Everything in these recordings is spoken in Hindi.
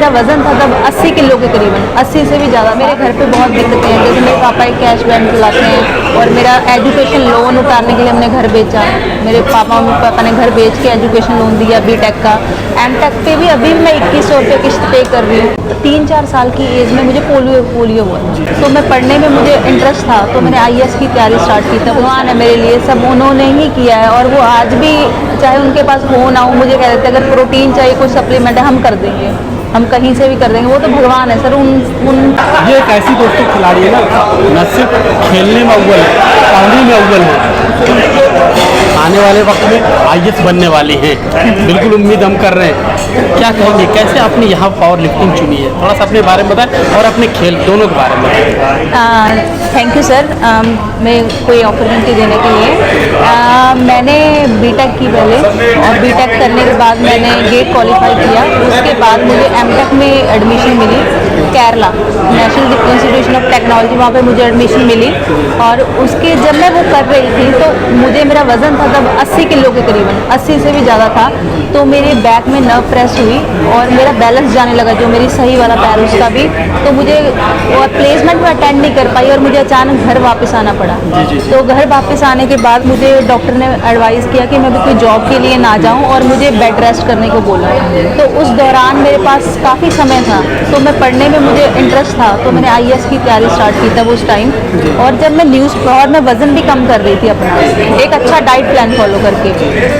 मेरा वज़न था तब 80 किलो के करीबन, 80 से भी ज़्यादा। मेरे घर पे बहुत दिक्कतें हैं, जैसे मेरे पापा एक कैश वैन चलाते हैं और मेरा एजुकेशन लोन उतारने के लिए हमने घर बेचा। मेरे पापा ने घर बेच के एजुकेशन लोन दिया बीटेक का। एमटेक पे भी अभी मैं 2100 रुपये किस्त पे कर रही हूँ। 3-4 साल की एज में मुझे पोलियो हुआ, तो मैं पढ़ने में मुझे इंटरेस्ट था, तो मैंने IAS की तैयारी स्टार्ट की। तब भगवान है मेरे लिए, सब उन्होंने ही किया है। और वो आज भी चाहे उनके पास हो ना हो, मुझे कह देते अगर प्रोटीन चाहिए, कोई सप्लीमेंट है, हम कर देंगे, हम कहीं से भी कर देंगे। वो तो भगवान है सर। ये एक ऐसी दोस्तों खिलाड़ी है ना सिर्फ खेलने में अव्वल है, पढ़ने में अव्वल है, आने वाले वक्त में IAS बनने वाली हैं, बिल्कुल उम्मीद हम कर रहे हैं। क्या कहेंगे, कैसे आपने यहाँ पावर लिफ्टिंग चुनी है? थोड़ा सा अपने बारे में बताएं और अपने खेल दोनों के बारे में बताएं। थैंक यू सर, मैं कोई अपॉर्चुनिटी देने के लिए। मैंने बीटेक की पहले, और बीटेक करने के बाद मैंने गेट क्वालिफाई किया। उसके बाद मुझे एमटेक में एडमिशन मिली, Kerala national institution of technology, वहाँ पे मुझे एडमिशन मिली। और उसके जब मैं वो कर रही थी तो मुझे मेरा वज़न था तब 80 किलो के करीबन, 80 से भी ज़्यादा था। तो मेरे बैक में नर्व प्रेस हुई और मेरा बैलेंस जाने लगा, जो मेरी सही वाला पैर उसका भी। तो मुझे प्लेसमेंट में अटेंड नहीं कर पाई और मुझे अचानक घर वापस आना पड़ा। तो घर वापस आने के बाद मुझे डॉक्टर ने एडवाइस किया कि मैं भी कोई जॉब के लिए ना जाऊं और मुझे बेड रेस्ट करने को बोला। तो उस दौरान मेरे पास काफ़ी समय था, तो मैं पढ़ने में मुझे इंटरेस्ट था, तो मैंने IAS की तैयारी स्टार्ट की तब उस टाइम। और जब मैं और मैं वज़न भी कम कर रही थी अपना, एक अच्छा डाइट प्लान फॉलो करके।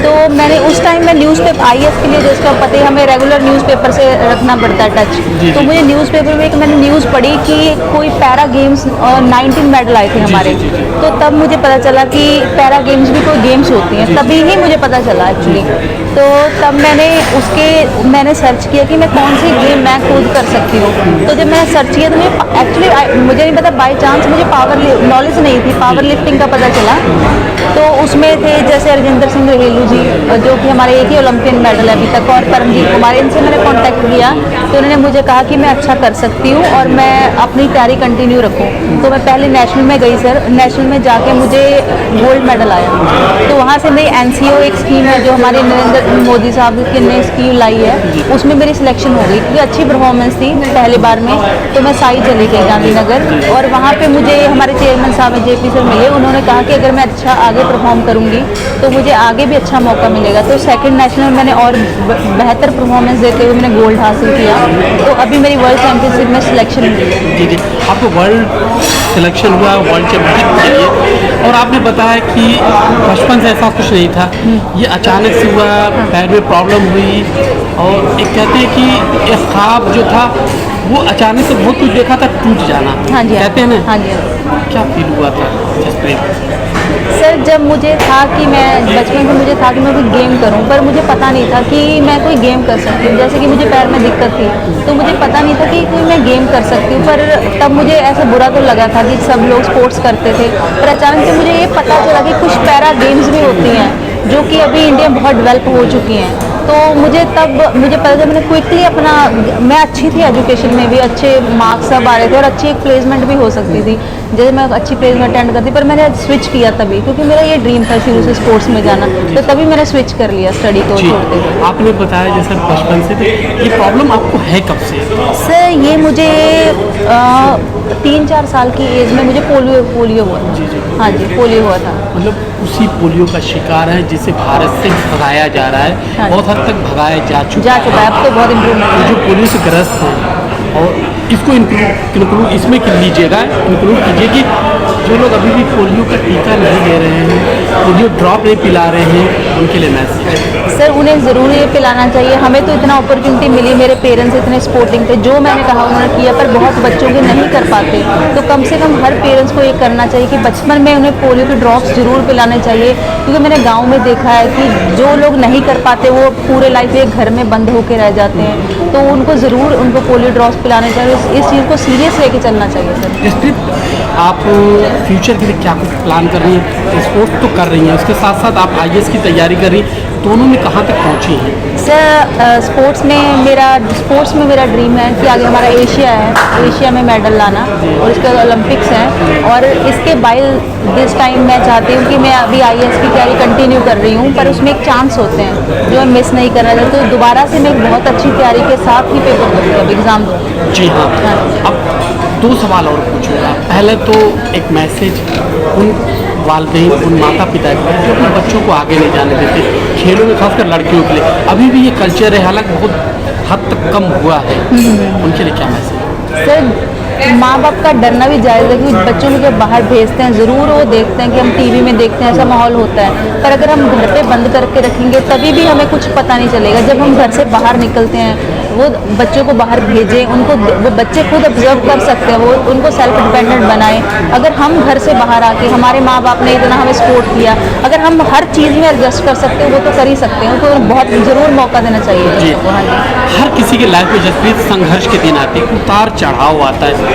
तो मैंने उस टाइम में न्यूज़पेपर IAS के लिए, जिसका पता ही हमें रेगुलर न्यूज़पेपर से रखना पड़ता है टच। तो मुझे न्यूज़पेपर में एक मैंने न्यूज़ पढ़ी कि कोई पैरा गेम्स और 19 मेडल आए थे हमारे। तो तब मुझे पता चला कि पैरा गेम्स भी कोई गेम्स होती हैं, तभी ही मुझे पता चला एक्चुअली। तो तब मैंने सर्च किया कि मैं कौन सी गेम मैं खुद कर सकती हूँ। तो जब मैंने सर्च किया तो मुझे नहीं पता, बाई चांस मुझे नॉलेज नहीं थी, पावर लिफ्टिंग का पता चला। तो उसमें थे जैसे अरजिंदर सिंह रहेलू जी, जो कि हमारे एक ही ओलंपियन मेडल है अभी तक, और परमजीत कुमार, इनसे मैंने कांटेक्ट किया। तो उन्होंने मुझे कहा कि मैं अच्छा कर सकती हूँ और मैं अपनी तैयारी कंटिन्यू रखूँ। तो मैं पहले नेशनल में गई सर, नेशनल में जाके मुझे गोल्ड मेडल आया। तो वहाँ से मेरी NCO एक स्कीम है जो हमारे नरेंद्र मोदी साहब ने स्कीम लाई है, उसमें मेरी सिलेक्शन हो गई क्योंकि अच्छी परफॉर्मेंस थी पहले बार में। तो मैं साई चली गई गांधीनगर, और वहाँ पे मुझे हमारे चेयरमैन साहब JP सर मिले। उन्होंने कहा कि अगर मैं अच्छा आगे परफॉर्म करूँगी तो मुझे आगे भी अच्छा मौका मिलेगा। तो सेकंड नेशनल में मैंने और बेहतर परफॉर्मेंस देते हुए मैंने गोल्ड हासिल किया। तो अभी मेरी वर्ल्ड चैम्पियनशिप में सिलेक्शन हुई। जी, आपको वर्ल्ड सिलेक्शन हुआ, वर्ल्ड चैम्पियनशिप के लिए, और आपने बताया कि बचपन से ऐसा कुछ नहीं था, ये अचानक से हुआ, पैर में प्रॉब्लम हुई, और एक कहते हैं कि एक ख्वाब जो था वो अचानक से बहुत कुछ देखा था टूट जाना। हाँ जी, कहते हैं ना। हाँ जी। क्या फील हुआ था सर, जब मुझे था कि मैं बचपन से मुझे था कि मैं कोई गेम करूं, पर मुझे पता नहीं था कि मैं कोई गेम कर सकती हूँ। जैसे कि मुझे पैर में दिक्कत थी, तो मुझे पता नहीं था कि कोई मैं गेम कर सकती हूँ। पर तब मुझे ऐसा बुरा तो लगा था कि सब लोग स्पोर्ट्स करते थे, पर अचानक से मुझे ये पता चला कि कुछ पैरा गेम्स भी होती हैं जो कि अभी इंडिया में बहुत डेवलप हो चुकी हैं। तो मुझे पता चला, मैंने क्विकली मैं अच्छी थी एजुकेशन में भी, अच्छे मार्क्स सब आ रहे थे और अच्छी एक प्लेसमेंट भी हो सकती थी, जैसे मैं अच्छी प्लेसमेंट अटेंड करती। पर मैंने स्विच किया तभी, क्योंकि मेरा ये ड्रीम था शुरू से स्पोर्ट्स में जाना, तो तभी मैंने स्विच कर लिया स्टडी को छोड़ते हुए। आपने बताया जैसे बचपन से, तो ये प्रॉब्लम आपको है कब से? सर, ये मुझे 3-4 साल की एज में मुझे पोलियो हुआ था। हाँ जी, पोलियो हुआ था। मतलब उसी पोलियो का शिकार है जिसे भारत से भगाया जा रहा है। हाँ, बहुत हद तक भगाया जा चुका है। अब तो बहुत इम्प्रूवमेंट। जो पोलियो से ग्रस्त हैं, और इसको इंक्लूड इसमें लीजिएगा, इंक्लूड कीजिए कि जो लोग अभी भी पोलियो का टीका नहीं ले रहे हैं, पोलियो ड्रॉप नहीं पिला रहे हैं, उनके लिए मैसेज। सर, उन्हें ज़रूर ये पिलाना चाहिए। हमें तो इतना अपॉर्चुनिटी मिली, मेरे पेरेंट्स इतने सपोर्टिंग थे, जो मैंने कहा उन्होंने किया, पर बहुत बच्चों के नहीं कर पाते। तो कम से कम हर पेरेंट्स को ये करना चाहिए कि बचपन में उन्हें पोलियो के ड्रॉप्स ज़रूर पिलाने चाहिए। क्योंकि मैंने गाँव में देखा है कि जो लोग नहीं कर पाते वो पूरे लाइफ एक घर में बंद होकर रह जाते हैं। तो उनको ज़रूर पोलियो ड्रॉप्स पिलाने चाहिए। इस चीज़ को सीरियस लेके चलना चाहिए सर। जसप्रीत, आप फ्यूचर के लिए क्या कुछ प्लान कर रही हैं? स्पोर्ट्स तो कर रही हैं, उसके साथ साथ आप IAS की तैयारी कर रही हैं, दोनों में कहाँ तक पहुँची हैं? सर स्पोर्ट्स में मेरा ड्रीम है कि आगे हमारा एशिया में मेडल लाना, और इसके बाद ओलंपिक्स हैं, और इसके बाद दिस टाइम मैं चाहती हूँ कि मैं अभी IAS की तैयारी कंटिन्यू कर रही हूँ, पर उसमें एक चांस होते हैं जो मैं मिस नहीं करना चाहती, तो दोबारा से मैं एक बहुत अच्छी तैयारी के साथ ही पेपर दूँगी, अब एग्ज़ाम दूँगी। जी हाँ। अब 2 सवाल और पूछूंगा। पहले तो एक मैसेज उन वालिदैन, उन माता पिता को जो अपने बच्चों को आगे नहीं जाने देते खेलों में, खासकर लड़कियों के लिए अभी भी ये कल्चर है, हालांकि बहुत हद तक कम हुआ है, उनके लिए क्या मैसेज? सर माँ बाप का डरना भी जायज़ है, क्योंकि बच्चों को जब बाहर भेजते हैं ज़रूर वो देखते हैं कि हम TV में देखते हैं ऐसा माहौल होता है, पर अगर हम घर पे बंद करके रखेंगे तभी भी हमें कुछ पता नहीं चलेगा। जब हम घर से बाहर निकलते हैं, वो बच्चों को बाहर भेजें, उनको वो बच्चे खुद ऑब्जर्व कर सकते हैं, वो उनको सेल्फ डिपेंडेंट बनाएं। अगर हम घर से बाहर आके, हमारे माँ बाप ने इतना हमें सपोर्ट किया, अगर हम हर चीज़ में एडजस्ट कर सकते हैं वो तो कर ही सकते हैं, उनको बहुत ज़रूर मौका देना चाहिए जी। बच्चों को। हाँ जी। हर किसी के लाइफ में जसप्रीत संघर्ष के दिन आते हैं, उतार चढ़ाव आता है,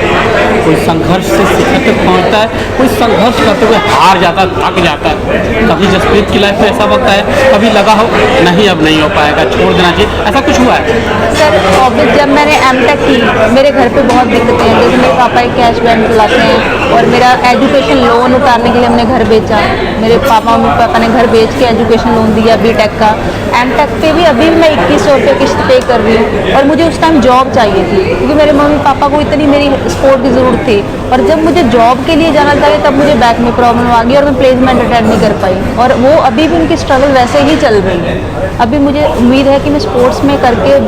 कोई संघर्ष से शिखर तक पहुंचता है, कोई संघर्ष करते हुए हार जाता है, थक जाता है। कभी जसप्रीत की लाइफ में ऐसा वक्त है, कभी लगा हो नहीं अब नहीं हो पाएगा, छोड़ देना चाहिए, ऐसा कुछ हुआ है? सर ऑब्वियस जब मैंने M.Tech की, मेरे घर पे बहुत दिक्कतें हैं, जैसे मेरे पापा एक कैश वैन चलाते हैं, और मेरा एजुकेशन लोन उतारने के लिए हमने घर बेचा, मेरे पापा ने घर बेच के एजुकेशन लोन दिया B.Tech का। M.Tech पे भी अभी मैं 2100 रुपये किस्त पे कर रही हूँ, और मुझे उस टाइम जॉब चाहिए थी, क्योंकि मेरे मम्मी पापा को इतनी मेरी सपोर्ट की ज़रूरत थी, और जब मुझे जॉब के लिए जाना चाहिए तब मुझे बैक में प्रॉब्लम आ गई और मैं प्लेसमेंट अटेंड नहीं कर पाई, और वो अभी भी उनकी स्ट्रगल वैसे ही चल रही है। अभी मुझे उम्मीद है कि मैं स्पोर्ट्स में करके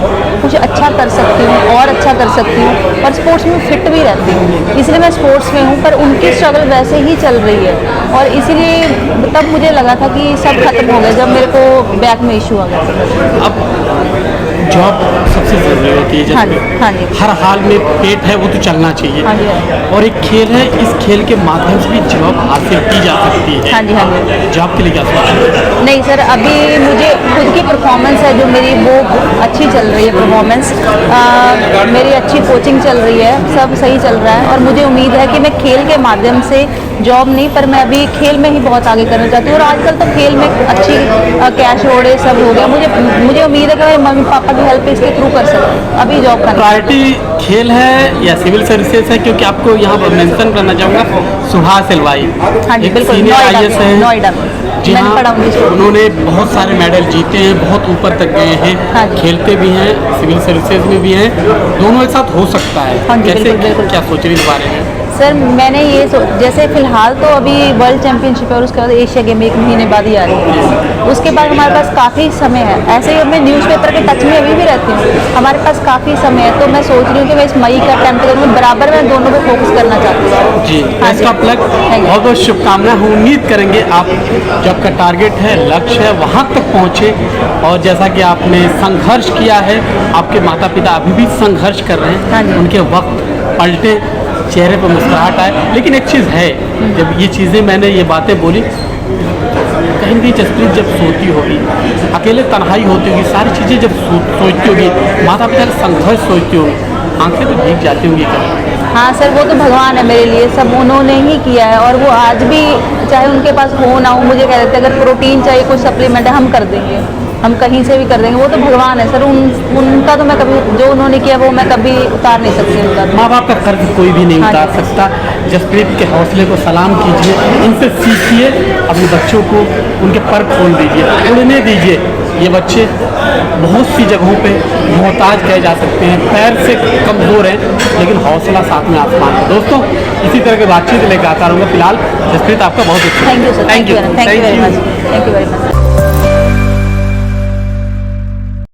कुछ अच्छा कर सकती हूँ, और अच्छा कर सकती हूँ, और स्पोर्ट्स में फिट भी रहती हूँ, इसलिए मैं स्पोर्ट्स में हूँ, पर उनकी स्ट्रगल वैसे ही चल रही है, और इसीलिए तब मुझे लगा था कि सब खत्म हो गया जब मेरे को बैक में इशू आ गया। अब जॉब सबसे ज़रूरी होती है, हाँ जी, हाँ जी। हर हाल में पेट है वो तो चलना चाहिए, हाँ जी, हाँ जी। और एक खेल है, इस खेल के माध्यम से भी जॉब हासिल की जा सकती है। हाँ जी, हाँ जी। जॉब के लिए क्या सोचा है? नहीं सर, अभी मुझे खुद की परफॉर्मेंस है जो मेरी, वो अच्छी चल रही है परफॉर्मेंस, मेरी अच्छी कोचिंग चल रही है, सब सही चल रहा है, और मुझे उम्मीद है कि मैं खेल के माध्यम से, जॉब नहीं पर मैं अभी खेल में ही बहुत आगे करना चाहती हूँ, और आजकल तो खेल में अच्छी कैश होड़े सब हो गया, मुझे उम्मीद है कि मेरे मम्मी पापा की हेल्प इसके थ्रू कर सकती, अभी जॉब करना। प्रायोरिटी खेल है या सिविल सर्विसेज है? क्योंकि आपको यहाँ पर मेंशन करना चाहूँगा, सुहास एलवाई हाँ जी, एक बिल्कुल, सीनियर IAS है, नोएडा में जी मैंने हाँ, पढ़ा उनकी स्टोरी। उन्होंने बहुत सारे मेडल जीते हैं, बहुत ऊपर तक गए हैं, हाँ जी। खेलते भी हैं, सिविल सर्विसेज में भी हैं, दोनों एक साथ हो सकता है। हाँ जी, कैसे, बिल्कुल, बिल्कुल। क्या सोच रही इस बारे में? सर मैंने ये जैसे फिलहाल तो अभी वर्ल्ड चैंपियनशिप है, और उसके बाद एशिया गेम 1 महीने बाद ही आ रही है, उसके बाद हमारे पास काफ़ी समय है, ऐसे ही मैं न्यूज़पेपर के टच में अभी भी रहती हूँ, हमारे पास काफ़ी समय है, तो मैं सोच रही हूँ कि मैं इस मई का अटेम्प्ट करूँ, बराबर मैं दोनों पे फोकस करना चाहती हूँ। जी, बेस्ट ऑफ लक, बहुत बहुत शुभकामनाएं। हम उम्मीद करेंगे आप जो आपका टारगेट है, लक्ष्य है, वहाँ तक पहुँचे, और जैसा कि आपने संघर्ष किया है, आपके माता पिता अभी भी संघर्ष कर रहे हाँ हैं, जी। उनके वक्त पलटे, चेहरे पर मुस्कुराहट आए। लेकिन एक चीज़ है, जब ये चीज़ें मैंने ये बातें बोली, कहीं भी जसप्रीत जब सोती होगी, अकेले तन्हाई होती होगी, सारी चीज़ें जब सोचती होगी, माता पिता का संघर्ष सोचती होगी, आंखें तो भीग जाती होंगी कभी। हाँ सर, वो तो भगवान है मेरे लिए, सब उन्होंने ही किया है, और वो आज भी चाहे उनके पास हो ना हो, मुझे कह देते अगर प्रोटीन चाहिए, कोई सप्लीमेंट है, हम कर देंगे, हम कहीं से भी कर देंगे, वो तो भगवान है सर, उनका तो मैं कभी, जो उन्होंने किया वो मैं कभी उतार नहीं सकती उनका। माँ बाप का कर्ज कोई भी नहीं हाँ उतार जी। सकता। जसप्रीत के हौसले को सलाम कीजिए, इनसे सीखिए, अपने बच्चों को उनके पर खोल दीजिए, उड़ने दीजिए। ये बच्चे बहुत सी जगहों पे मोहताज कहे जा सकते हैं, पैर से कमज़ोर हैं, लेकिन हौसला साथ में आसमान है। दोस्तों, इसी तरह की बातचीत लेकर आता रहूँगा। फिलहाल जसप्रीत, आपका बहुत thank you sir, thank you very much, thank you very much.